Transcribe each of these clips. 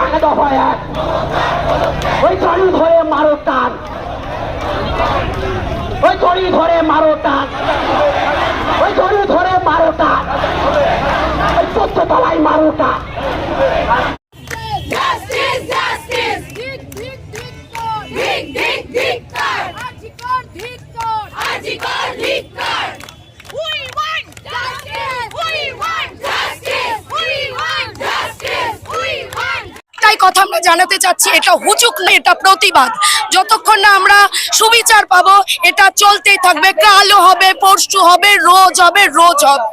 এক দফায় এক, ওই দড়ি ধরে মারো টান, ওই দড়ি ধরে মারো টান, ওই দড়ি ধরে মারো টান, ওই 14 তলায় মারো টান। কথা আমরা জানাতে চাচ্ছি, এটা হুচুক না, এটা প্রতিবাদ। যতক্ষণ না আমরা সুবিচার পাবো এটা চলতেই থাকবে। কালও হবে, পরশু হবে, রোজ হবে, রোজ হবে।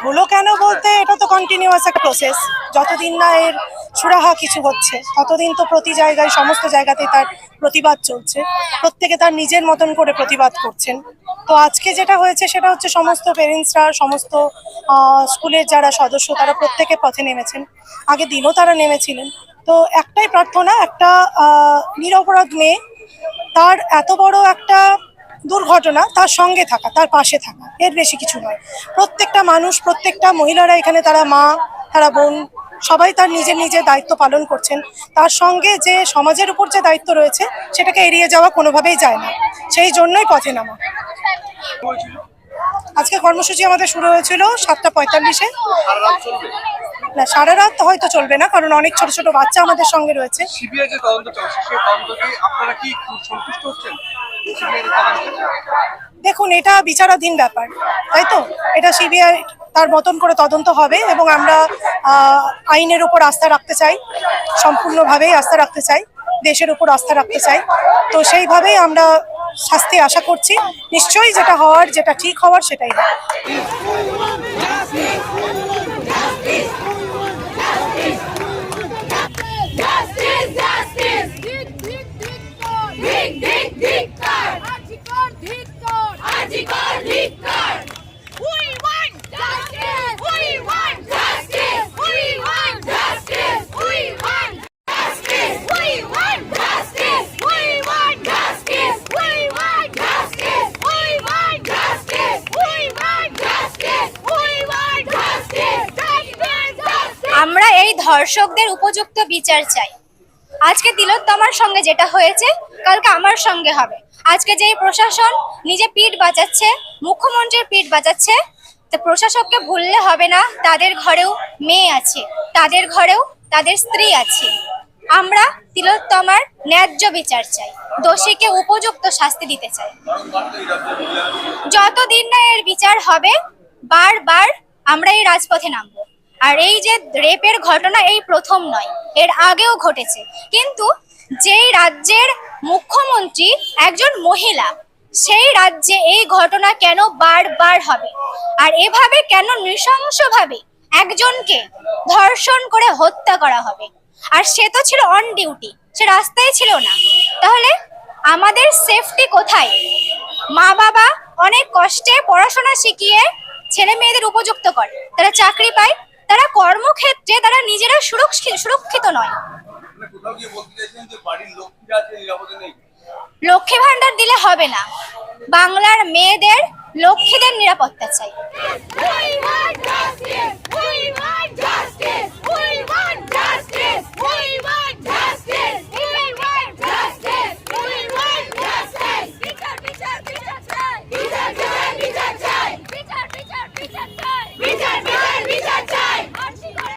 হলো কেন বলতে, এটা তো কন্টিনিউয়াস একটা প্রসেস। যতদিন না এর সুরাহা কিছু হচ্ছে ততদিন তো প্রতি জায়গায়, সমস্ত জায়গাতেই তার প্রতিবাদ চলছে। প্রত্যেকে তার নিজের মতন করে প্রতিবাদ করছেন। তো আজকে যেটা হয়েছে সেটা হচ্ছে সমস্ত পেরেন্টসরা, সমস্ত স্কুলের যারা সদস্য তারা প্রত্যেকে পথে নেমেছেন। আগের দিনও তারা নেমেছিলেন। তো একটাই প্রার্থনা, একটা নিরপরাধ মেয়ে, তার এত বড় একটা দুর্ঘটনা, তার সঙ্গে থাকা, তার পাশে থাকা, এর বেশি কিছু নয়। প্রত্যেকটা মানুষ, প্রত্যেকটা মহিলারা এখানে, তারা মা, তারা বোন, সবাই তার নিজের নিজের দায়িত্ব পালন করছেন। তার সঙ্গে যে সমাজের উপর যে দায়িত্ব রয়েছে সেটাকে এড়িয়ে যাওয়া কোনোভাবেই যায় না, সেই জন্যই পথে নামা। আজকে কর্মসূচি আমাদের শুরু হয়েছিল 7:45-এ। না, সারা রাত হয়তো চলবে না, কারণ অনেক ছোট ছোট বাচ্চা আমাদের সঙ্গে রয়েছে। দেখুন, এটা বিচারাধীন ব্যাপার, তাই তো। এটা সিবিআই তার মতন করে তদন্ত হবে, এবং আমরা আইনের উপর আস্থা রাখতে চাই, সম্পূর্ণভাবেই আস্থা রাখতে চাই, দেশের উপর আস্থা রাখতে চাই। তো সেইভাবেই আমরা শাস্তি আশা করছি। নিশ্চয়ই যেটা হওয়ার, যেটা ঠিক হওয়ার, সেটাই হবে। আমরা এই ধর্ষকদের উপযুক্ত বিচার চাই। আজকে তিলোত্তমার সঙ্গে যেটা হয়েছে কালকে আমার সঙ্গে হবে। আজকে যেই প্রশাসন নিজে পিঠ বাঁচাচ্ছে, মুখ্যমন্ত্রীর পিঠ বাঁচাচ্ছে, তো প্রশাসককে ভুললে হবে না। তাদের ঘরেও মেয়ে আছে, তাদের ঘরেও তাদের স্ত্রী আছে। আমরা তিলোত্তমার ন্যায্য বিচার চাই, দোষীকে উপযুক্ত শাস্তি দিতে চাই। যতদিন না এর বিচার হবে, বারবার আমরা এই রাজপথে নামবো। আর এই যে রেপের ঘটনা এই প্রথম নয়, এর আগেও ঘটেছে। কিন্তু যেই রাজ্যের মুখ্যমন্ত্রী একজন মহিলা, সেই রাজ্যে এই ঘটনা কেন বারবার হবে? আর এভাবে কেন নৃশংসভাবে একজনকে ধর্ষণ করে হত্যা করা হবে? আর সে তো ছিল অন ডিউটি, সে রাস্তায় ছিল না। তাহলে আমাদের সেফটি কোথায়? মা বাবা অনেক কষ্টে পড়াশোনা শিখিয়ে ছেলে মেয়েদের উপযুক্ত করে, তারা চাকরি পায়, তারা কর্মক্ষেত্রে তারা নিজেরা সুরক্ষিত নয়। লক্ষ্মী ভান্ডার দিলে হবে না, বাংলার মেয়েদের, লক্ষ্মীদের নিরাপত্তা চাই।